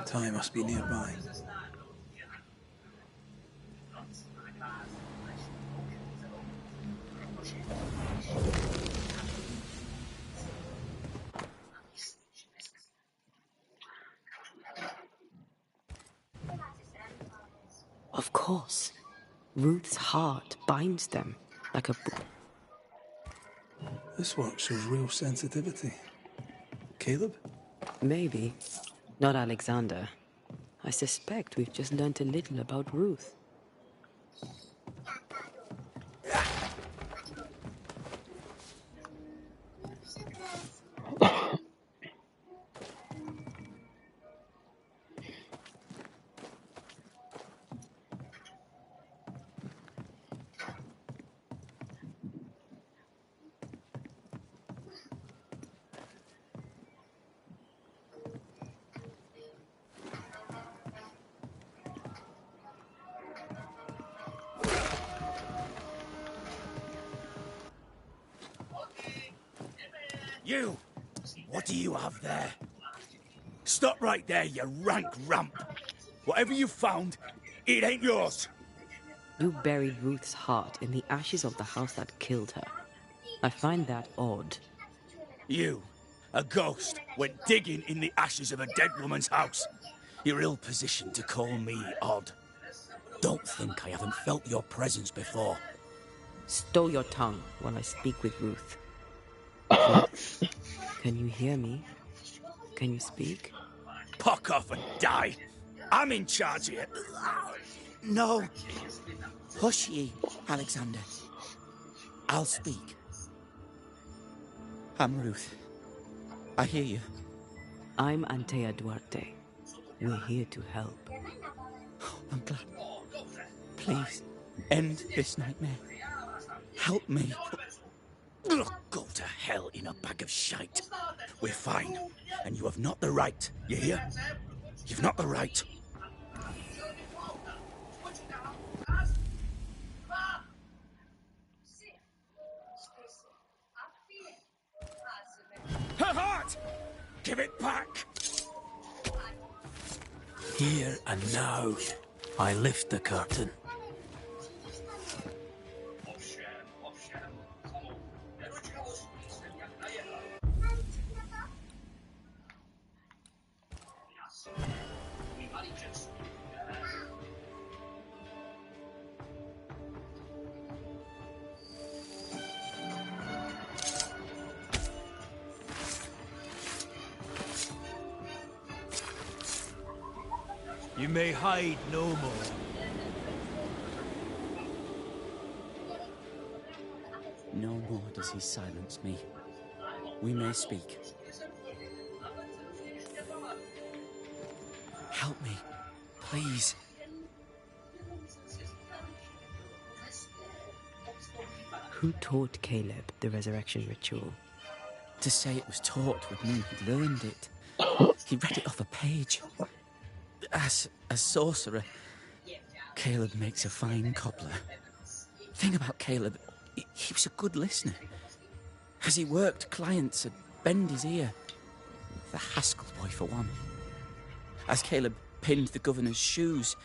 Ty must be nearby. Of course. Ruth's heart binds them like a... This work shows real sensitivity. Caleb? Maybe. Not Alexander. I suspect we've just learnt a little about Ruth. You! What do you have there? Stop right there, you rank rump! Whatever you found, it ain't yours! You buried Ruth's heart in the ashes of the house that killed her. I find that odd. You, a ghost, went digging in the ashes of a dead woman's house. You're ill-positioned to call me odd. Don't think I haven't felt your presence before. Stow your tongue while I speak with Ruth. Can you hear me? Can you speak? Puck off and die! I'm in charge here. No. Hush ye, Alexander. I'll speak. I'm Ruth. I hear you. I'm Antea Duarte. We're here to help. Oh, I'm glad. Please, end this nightmare. Help me. Ugh, go to hell in a bag of shite. We're fine, and you have not the right. You hear? You've not the right. Her heart! Give it back! Here and now, I lift the curtain. You may hide no more. No more does he silence me. We may speak. Help me, please. Who taught Caleb the resurrection ritual? To say it was taught would mean he'd learned it. He read it off a page. As a sorcerer, Caleb makes a fine cobbler. Thing about Caleb, he was a good listener. As he worked, clients would bend his ear. The Haskell boy, for one. As Caleb pinned the governor's shoes,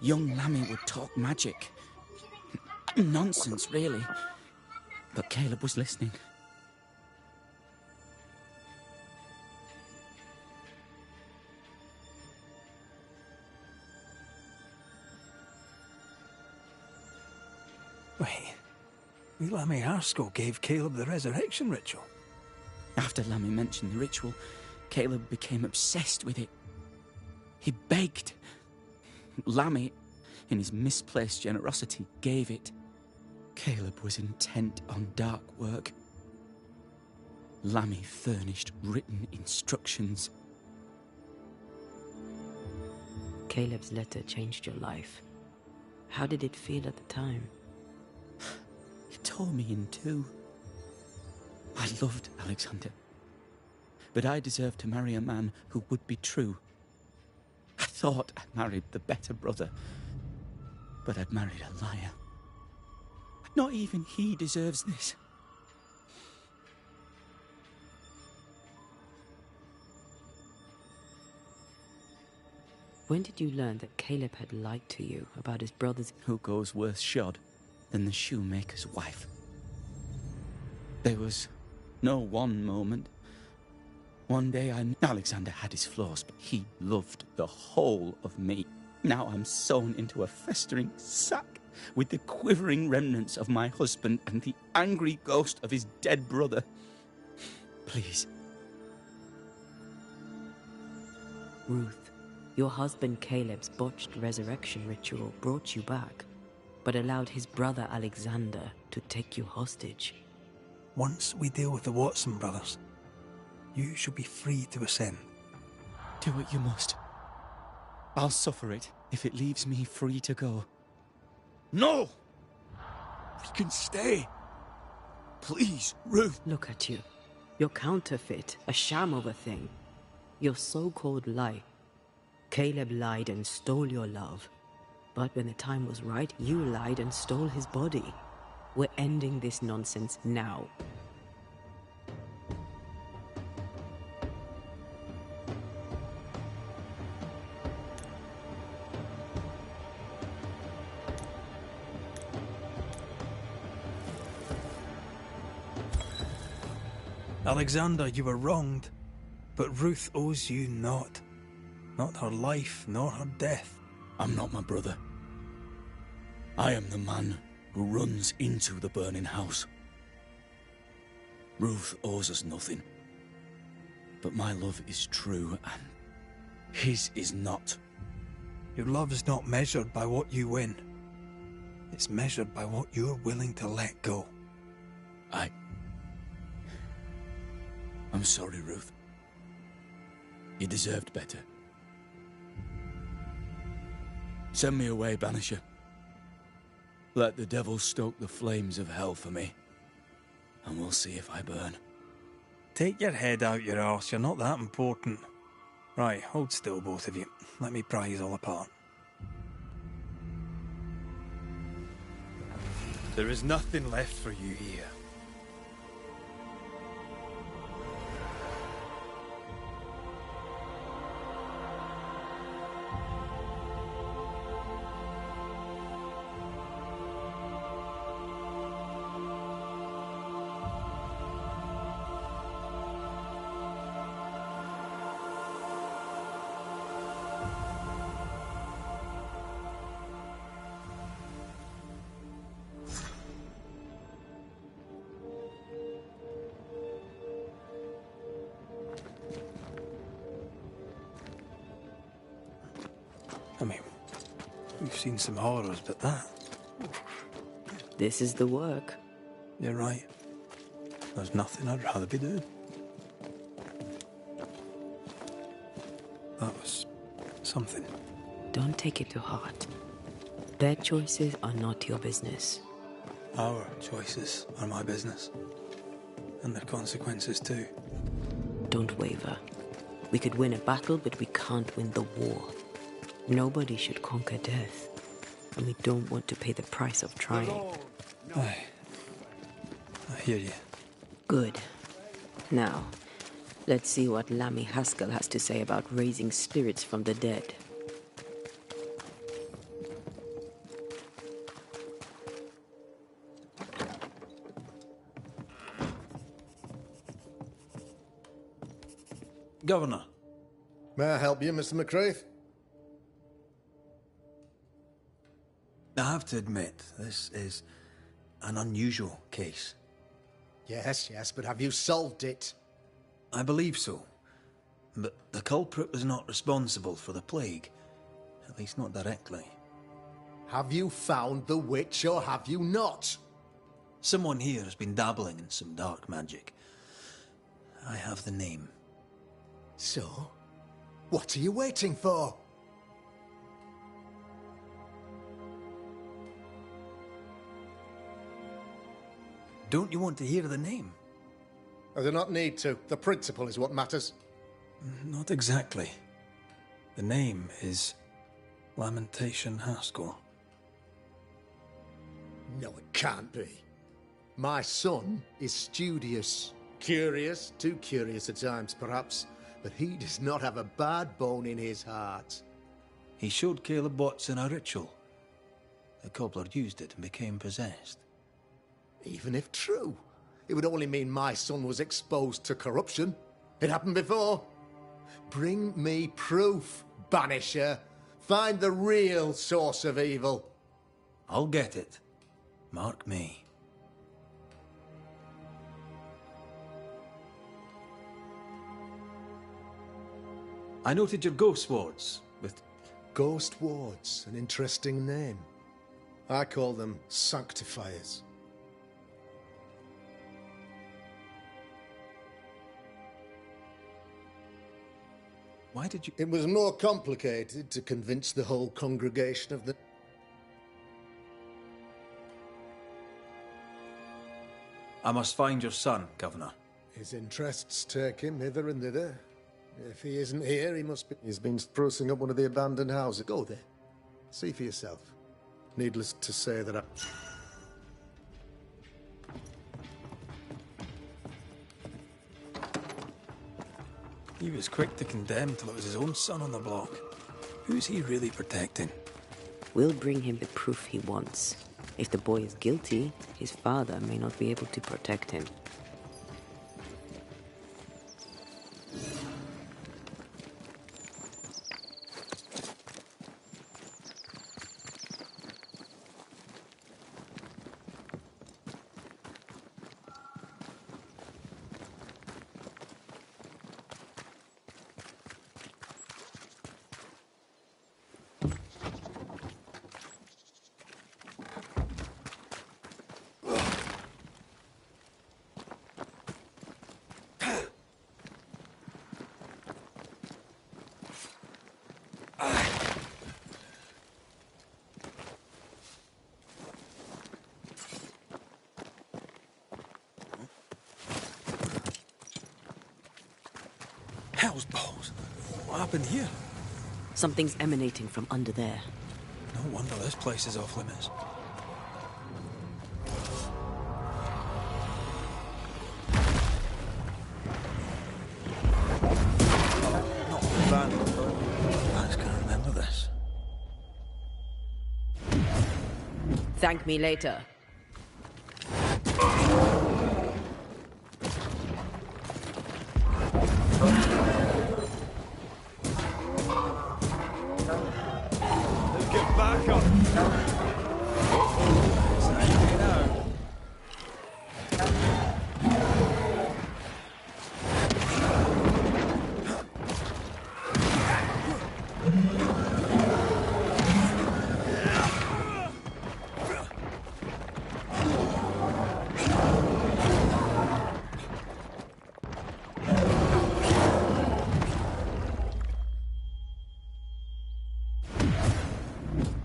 young Lammy would talk magic. Nonsense, really. But Caleb was listening. Wait, Lammy Haskell gave Caleb the resurrection ritual. After Lammy mentioned the ritual, Caleb became obsessed with it. He begged. Lammy, in his misplaced generosity, gave it. Caleb was intent on dark work. Lammy furnished written instructions. Caleb's letter changed your life. How did it feel at the time? It tore me in two. I loved Alexander, but I deserved to marry a man who would be true. I thought I married the better brother, but I'd married a liar. Not even he deserves this. When did you learn that Caleb had lied to you about his brother's... Who goes worse shod than the shoemaker's wife? There was no one moment. One day I knew Alexander had his flaws, but he loved the whole of me. Now I'm sewn into a festering sack with the quivering remnants of my husband and the angry ghost of his dead brother. Please. Ruth, your husband Caleb's botched resurrection ritual brought you back, but allowed his brother Alexander to take you hostage. Once we deal with the Watson brothers, you shall be free to ascend. Do what you must. I'll suffer it if it leaves me free to go. No! We can stay. Please, Ruth. Look at you. You're counterfeit, a sham of a thing. Your so-called lie. Caleb lied and stole your love. But when the time was right, you lied and stole his body. We're ending this nonsense now. Alexander, you were wronged, but Ruth owes you naught. Not her life, nor her death. I'm not my brother. I am the man who runs into the burning house. Ruth owes us nothing. But my love is true, and his is not. Your love is not measured by what you win. It's measured by what you're willing to let go. I'm sorry, Ruth. You deserved better. Send me away, Banisher. Let the devil stoke the flames of hell for me, and we'll see if I burn. Take your head out your arse, you're not that important. Right, hold still, both of you. Let me pry you all apart. There is nothing left for you here. I mean, we've seen some horrors, but that... This is the work. You're right. There's nothing I'd rather be doing. That was something. Don't take it to heart. Their choices are not your business. Our choices are my business. And their consequences too. Don't waver. We could win a battle, but we can't win the war. Nobody should conquer death. And we don't want to pay the price of trying. Aye. I hear you. Good. Now, let's see what Lammy Haskell has to say about raising spirits from the dead. Governor. May I help you, Mr. McCraith? I have to admit, this is an unusual case. Yes, but have you solved it? I believe so. But the culprit was not responsible for the plague. At least not directly. Have you found the witch or have you not? Someone here has been dabbling in some dark magic. I have the name. So? What are you waiting for? Don't you want to hear the name? I do not need to. The principle is what matters. Not exactly. The name is Lamentation Haskell. No, it can't be. My son is studious. Curious, too curious at times, perhaps. But he does not have a bad bone in his heart. He showed Caleb Watson a ritual. The cobbler used it and became possessed. Even if true, it would only mean my son was exposed to corruption. It happened before. Bring me proof, Banisher. Find the real source of evil. I'll get it. Mark me. I noted your ghost wards with... Ghost wards, an interesting name. I call them sanctifiers. Why did you... It was more complicated to convince the whole congregation of the... I must find your son, Governor. His interests take him hither and thither. If he isn't here, he must be... He's been sprucing up one of the abandoned houses. Go there. See for yourself. Needless to say that I... He was quick to condemn till it was his own son on the block. Who's he really protecting? We'll bring him the proof he wants. If the boy is guilty, his father may not be able to protect him. Hell's balls. What happened here? Something's emanating from under there. No wonder this place is off limits. Not that. I just can't remember this. Thank me later.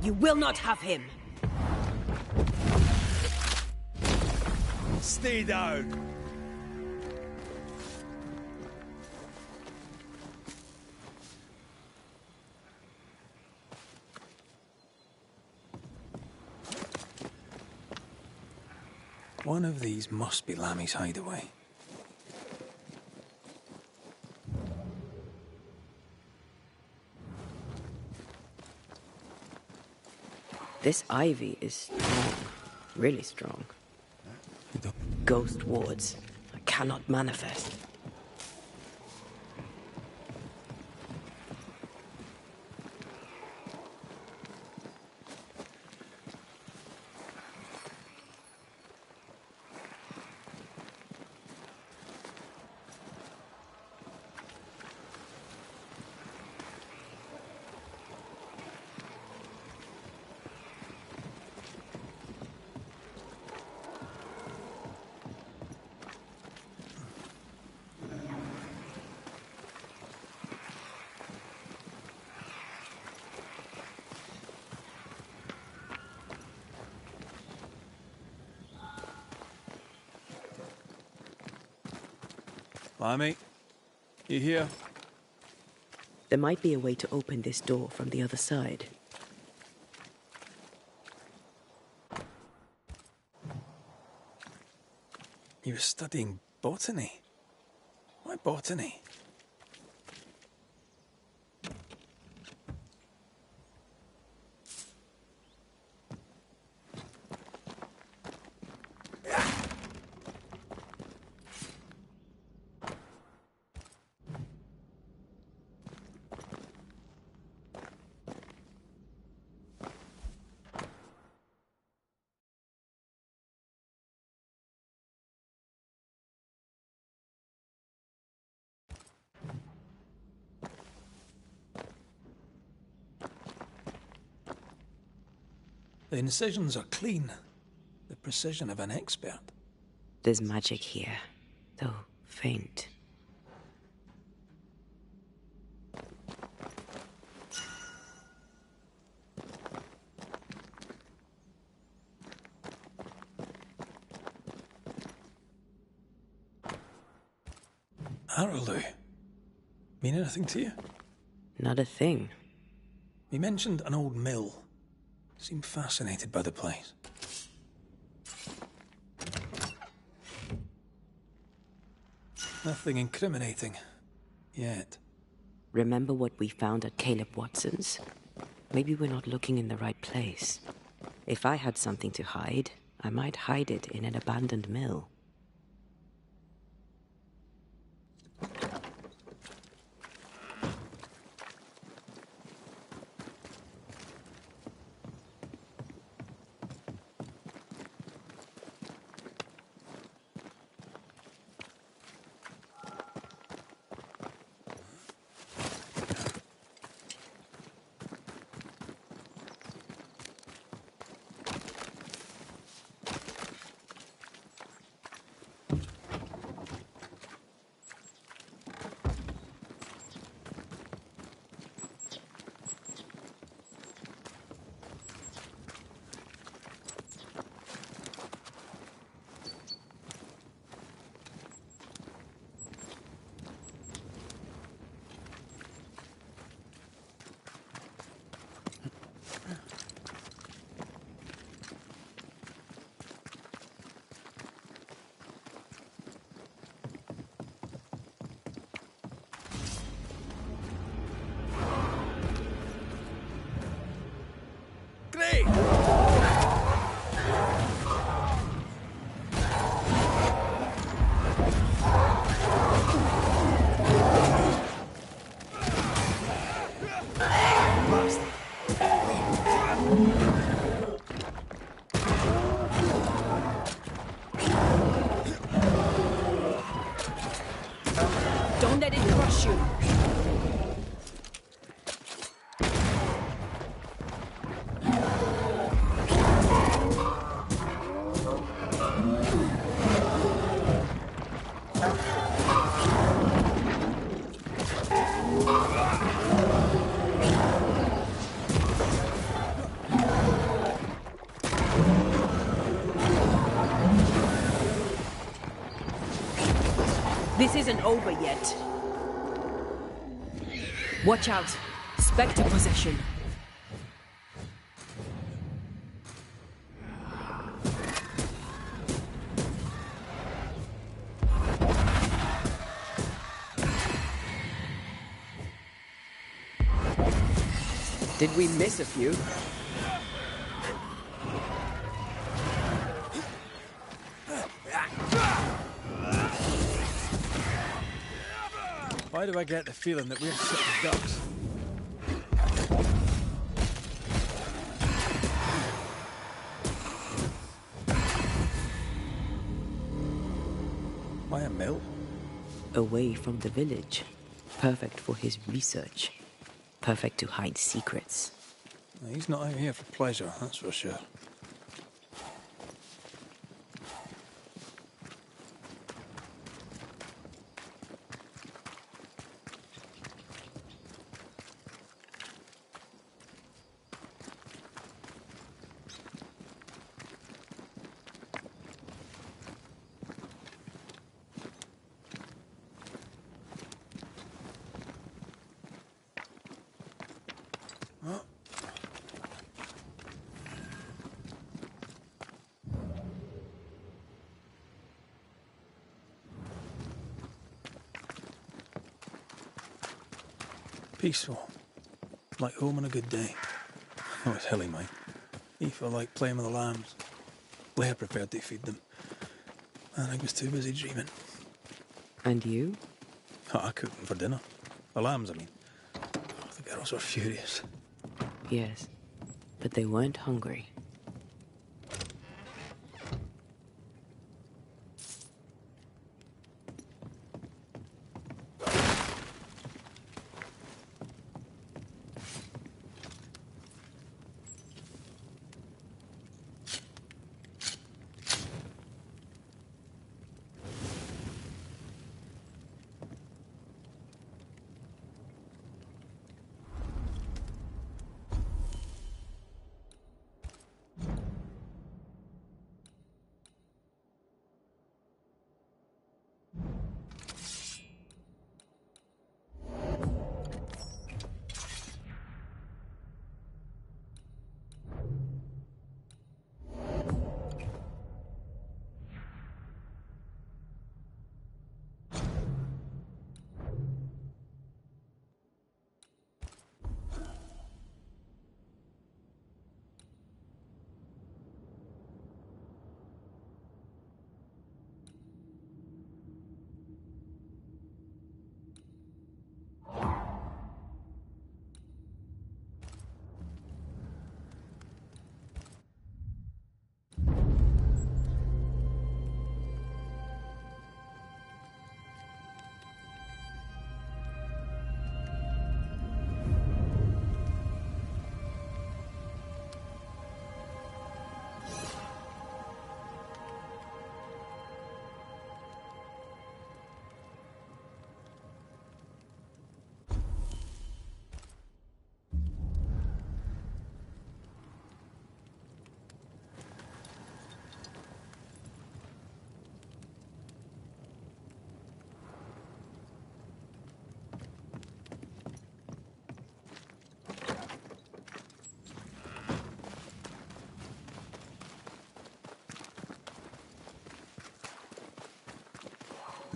You will not have him! Stay down. One of these must be Lammy's hideaway. This ivy is strong. Really strong. Ghost wards. I cannot manifest. Lammy, you here? There might be a way to open this door from the other side. He was studying botany. Why botany? The incisions are clean. The precision of an expert. There's magic here, though faint. Arrowloo. Mean anything to you? Not a thing. He mentioned an old mill. Seemed fascinated by the place. Nothing incriminating. Yet. Remember what we found at Caleb Watson's? Maybe we're not looking in the right place. If I had something to hide, I might hide it in an abandoned mill. Don't let it crush you. This isn't over yet. Watch out. Spectre possession. Did we miss a few? Why do I get the feeling that we're sitting ducks? Why a mill? Away from the village. Perfect for his research. Perfect to hide secrets. He's not out here for pleasure, that's for sure. Peaceful. Like home on a good day. Oh, it's hilly, mate. He felt like playing with the lambs. Blair prepared to feed them. And I was too busy dreaming. And you? Oh, I cooked them for dinner. The lambs, I mean. Oh, the girls were furious. Yes, but they weren't hungry.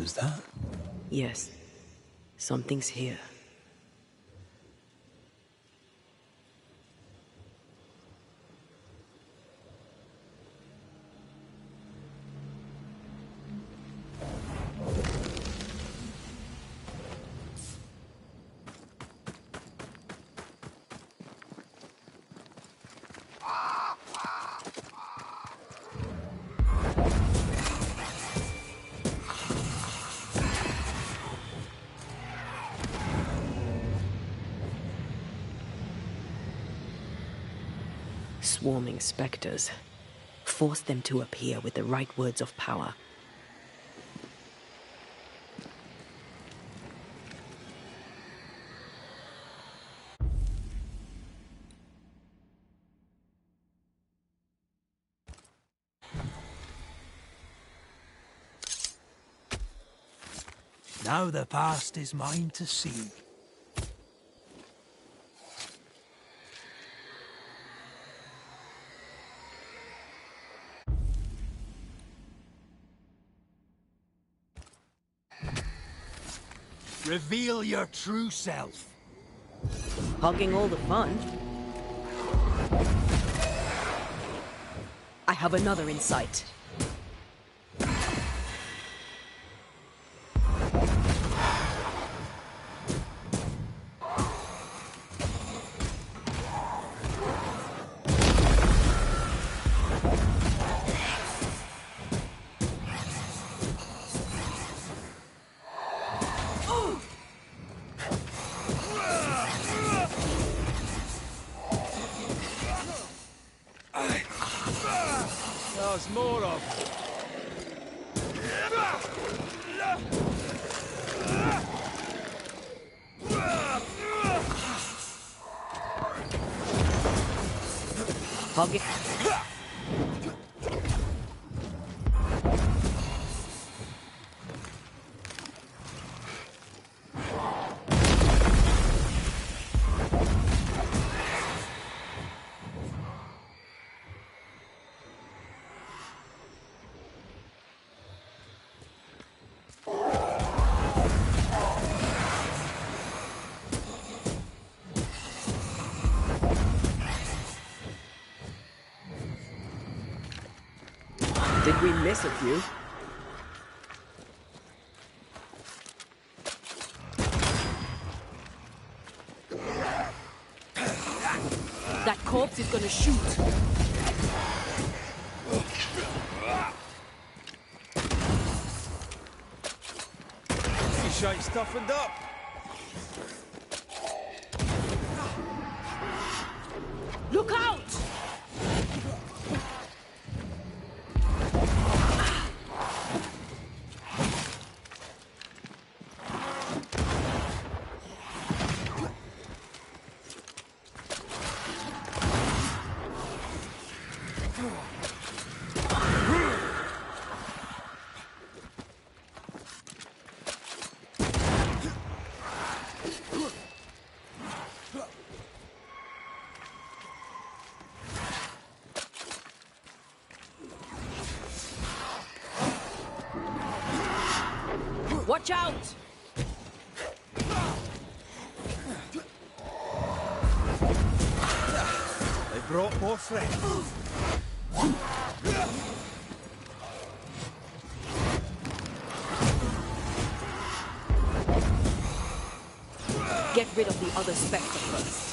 Is that? Yes. Something's here. Swarming specters. Force them to appear with the right words of power. Now the past is mine to see. Reveal your true self. Hogging all the fun. I have another in sight. There's more of Hogging. Did we miss a few? That corpse is gonna shoot. you shite toughened up. Look out! Watch out! They brought more friends. Get rid of the other spectre first.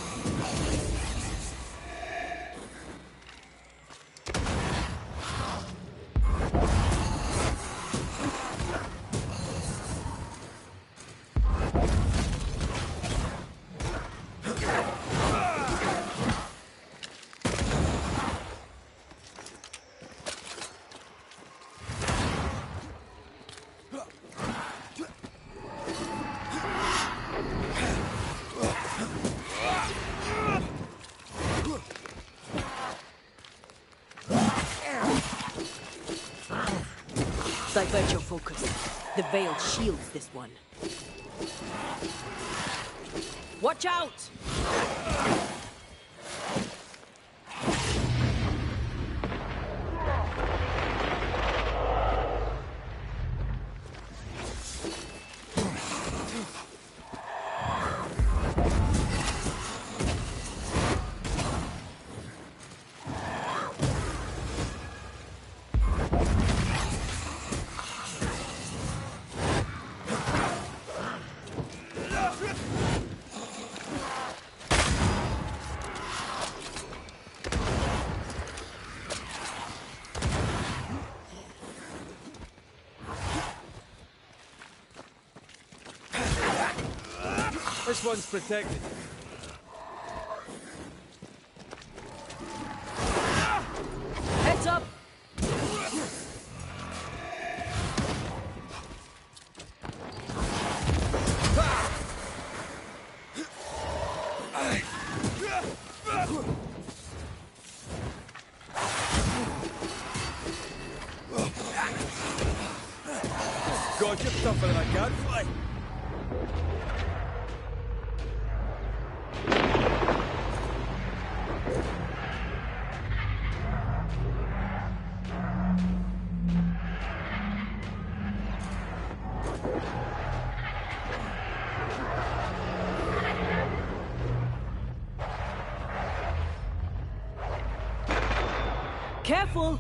Divert your focus. The veil shields this one. Watch out! This one's protected. Heads up! God, you're tougher than a gadfly. Careful!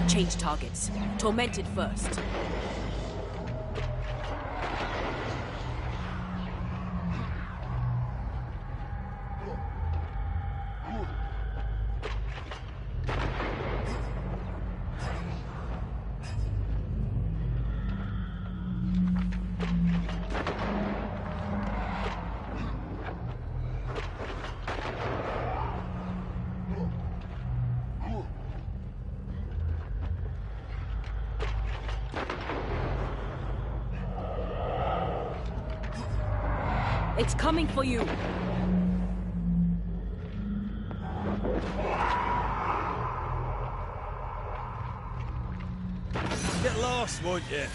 Change targets. Tormented first. It's coming for you. Get lost, won't you?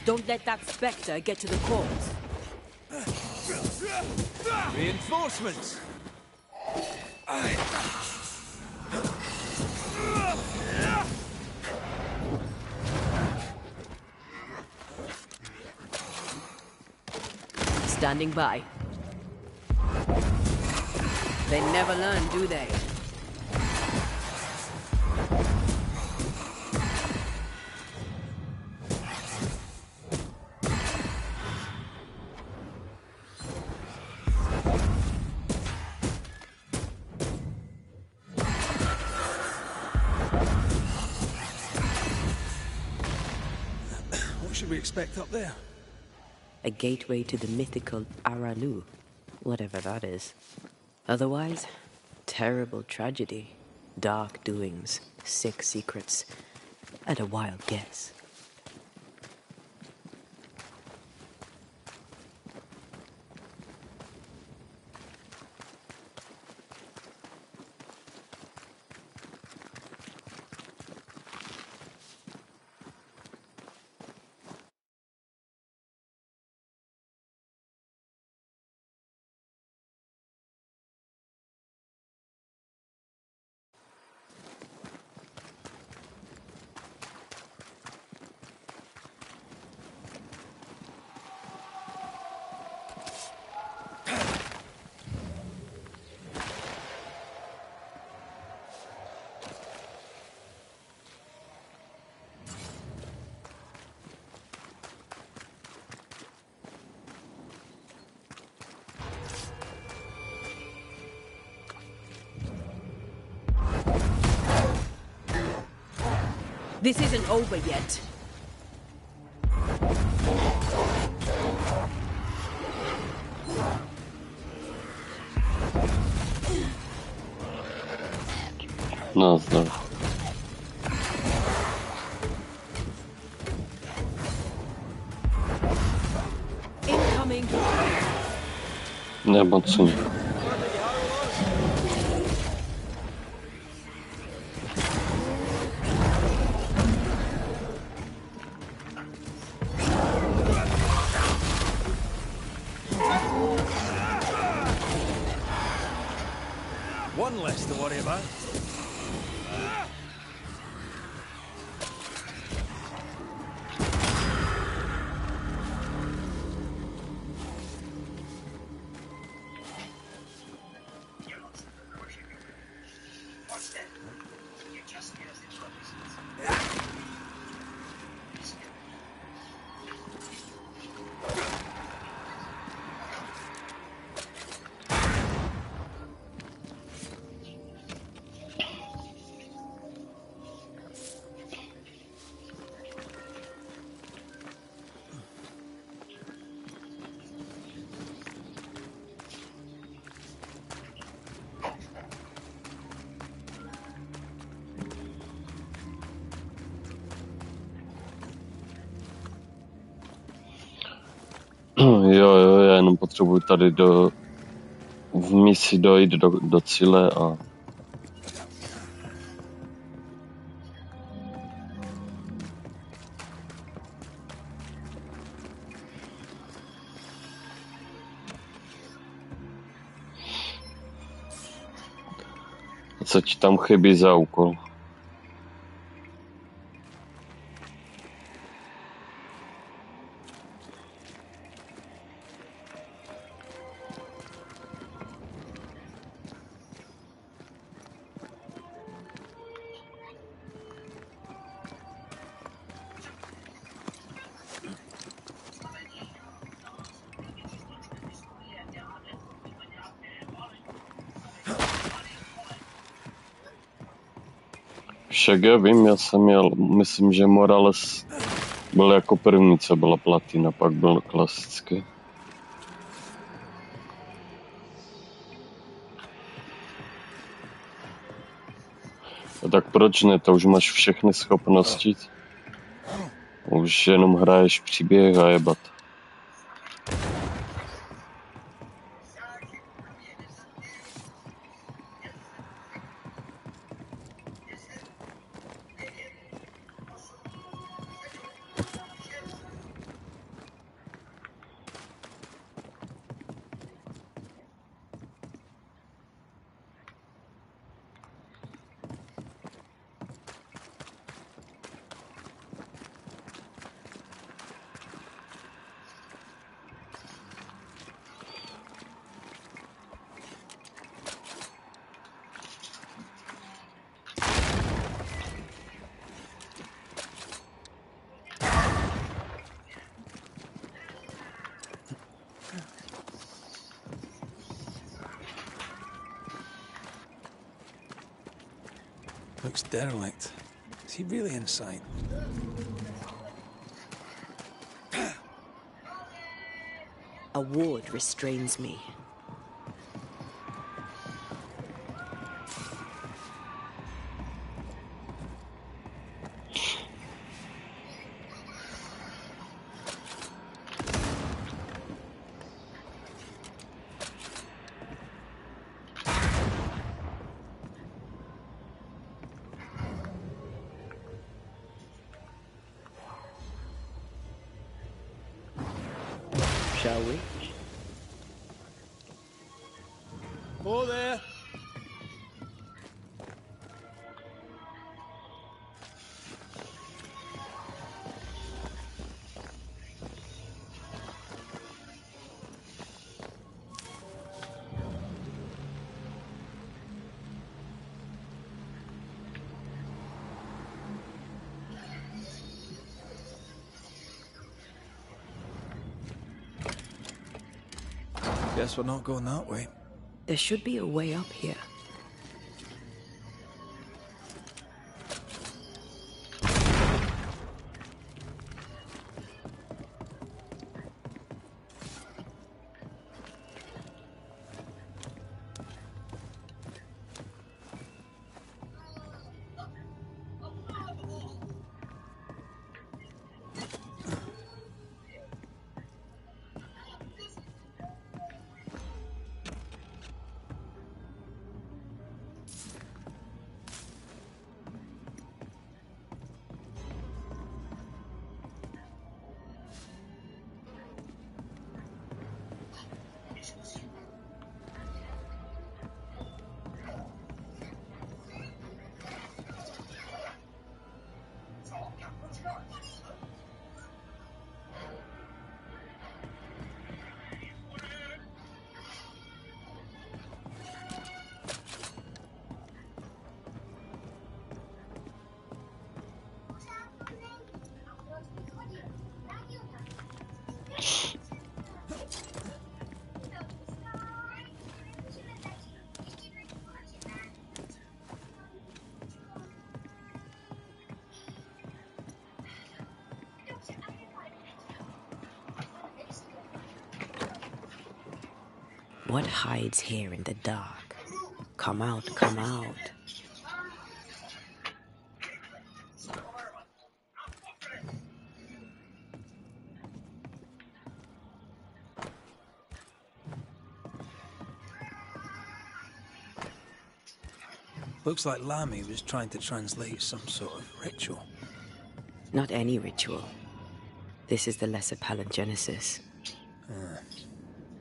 Don't let that spectre get to the corpse. Reinforcements! Standing by. They never learn, do they? What should we expect up there? A gateway to the mythical Aralu, whatever that is. Otherwise, terrible tragedy, dark doings, sick secrets, and a wild guess. This isn't over yet. Nazdar. Incoming. Nemocný. One less to worry about. Jo, já jenom potřebuji tady v misi dojít do cíle a... Co ti tam chybí za úkol? Však já vím, já jsem měl, myslím, že Morales byl jako první, co byla platina, pak byl klasický. A tak proč ne, to už máš všechny schopnosti. Už jenom hraješ příběh a jebat. Looks derelict. Is he really in sight? A ward restrains me. Shall we? Oh, there. Guess we're not going that way. There should be a way up here. What hides here in the dark? Come out, come out. Looks like Lamy was trying to translate some sort of ritual. Not any ritual. This is the Lesser Palingenesis.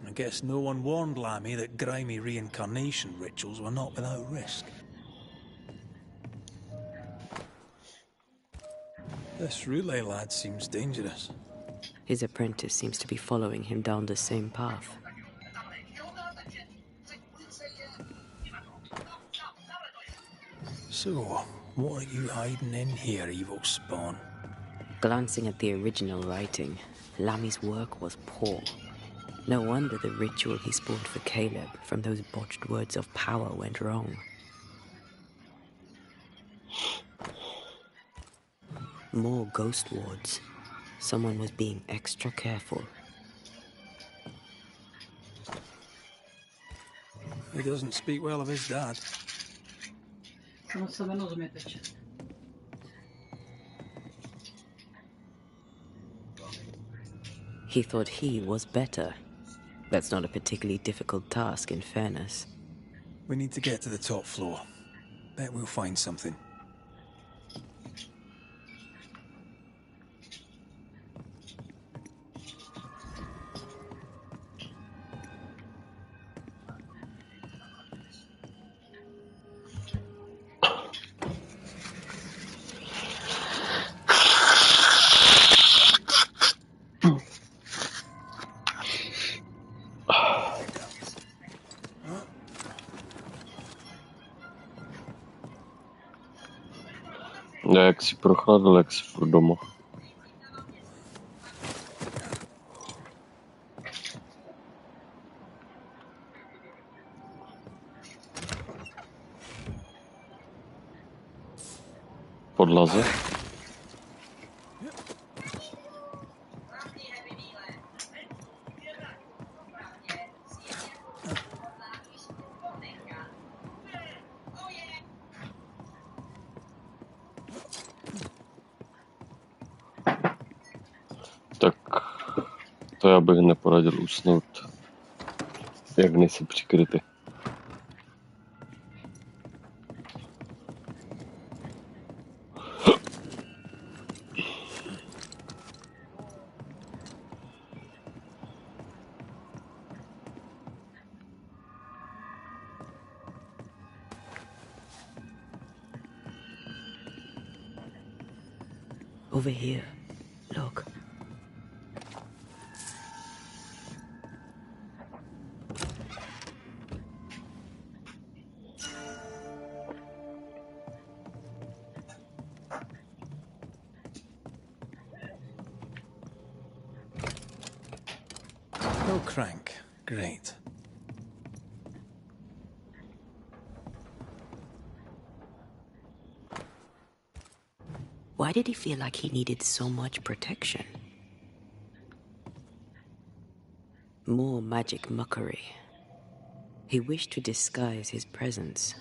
I guess no one warned Lamy that grimy reincarnation rituals were not without risk. This Roulet lad seems dangerous. His apprentice seems to be following him down the same path. So, what are you hiding in here, evil spawn? Glancing at the original writing, Lamy's work was poor. No wonder the ritual he spawned for Caleb from those botched words of power went wrong. More ghost wards. Someone was being extra careful. He doesn't speak well of his dad. He thought he was better. That's not a particularly difficult task, in fairness. We need to get to the top floor. Bet we'll find something. Jak si prochladl, jak si furt doma. Podlaze. Tak to já bych neporadil usnout, jak nejsi přikryty. Over here. Look. No crank. Great. Why did he feel like he needed so much protection? More magic mockery. He wished to disguise his presence,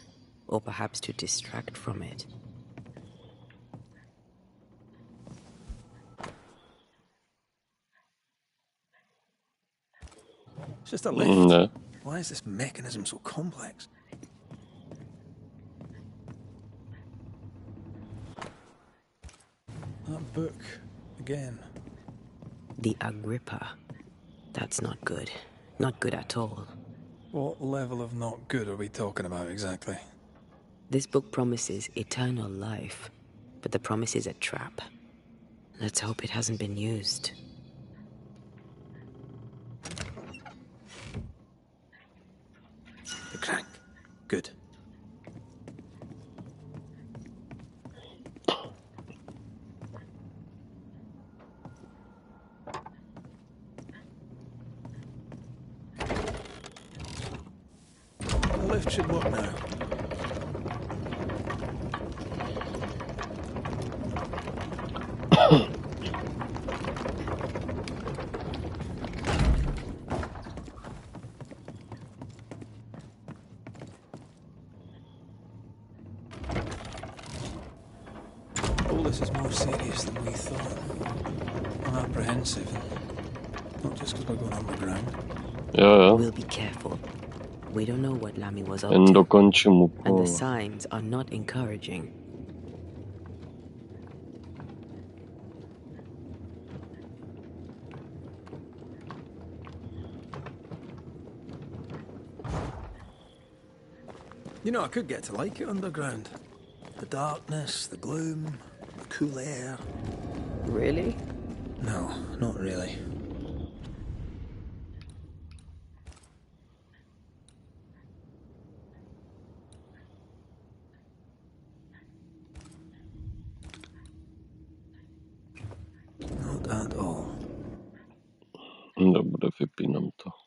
or perhaps to distract from it. It's just a lift. Ne. Why is this mechanism so complex? That book, again. The Agrippa. That's not good. Not good at all. What level of not good are we talking about exactly? This book promises eternal life, but the promise is a trap. Let's hope it hasn't been used. The crank. Good. The lift should work now. this is more serious than we thought. I'm apprehensive, not just because we're going underground. Jo. We'll be careful. We don't know what Lammy was up Jen to, dokončím and úkol. the signs are not encouraging. You know, I could get to like it underground. The darkness, the gloom, the cool air. Really? No, not really. Not at all. Dobře, vypínám to.